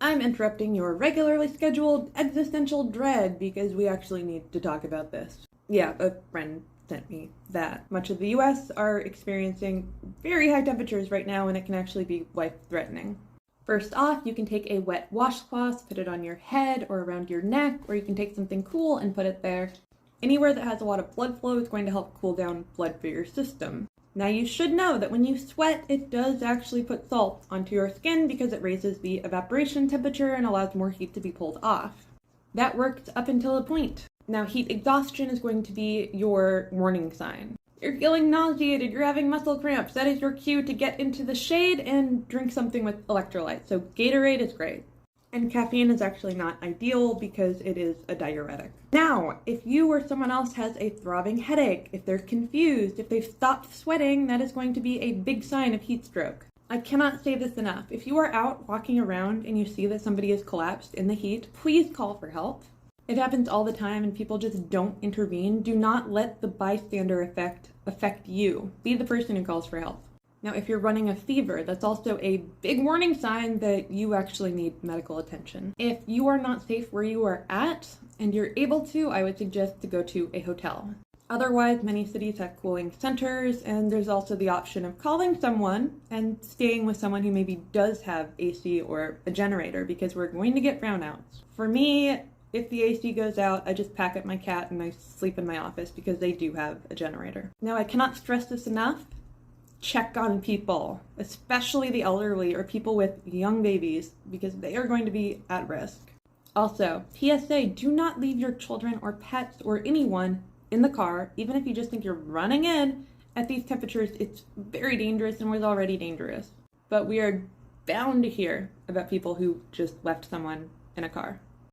I'm interrupting your regularly scheduled existential dread because we actually need to talk about this. Yeah, a friend sent me that much of the US are experiencing very high temperatures right now, and it can actually be life-threatening. First off, you can take a wet washcloth, put it on your head or around your neck, or you can take something cool and put it there. Anywhere that has a lot of blood flow is going to help cool down blood for your system. Now you should know that when you sweat, it does actually put salt onto your skin because it raises the evaporation temperature and allows more heat to be pulled off. That worked up until a point. Now heat exhaustion is going to be your warning sign. You're feeling nauseated, you're having muscle cramps, that is your cue to get into the shade and drink something with electrolytes. So Gatorade is great. And caffeine is actually not ideal because it is a diuretic. Now, if you or someone else has a throbbing headache, if they're confused, if they've stopped sweating, that is going to be a big sign of heat stroke. I cannot say this enough. If you are out walking around and you see that somebody is collapsed in the heat, please call for help. It happens all the time and people just don't intervene. Do not let the bystander effect affect you. Be the person who calls for help. Now, if you're running a fever, that's also a big warning sign that you actually need medical attention. If you are not safe where you are at and you're able to, I would suggest to go to a hotel. Otherwise, many cities have cooling centers, and there's also the option of calling someone and staying with someone who maybe does have AC or a generator, because we're going to get brownouts. For me, if the AC goes out, I just pack up my cat and I sleep in my office because they do have a generator. Now, I cannot stress this enough. Check on people, especially the elderly or people with young babies, because they are going to be at risk. Also, PSA, do not leave your children or pets or anyone in the car, even if you just think you're running in. At these temperatures, it's very dangerous and was already dangerous. But we are bound to hear about people who just left someone in a car.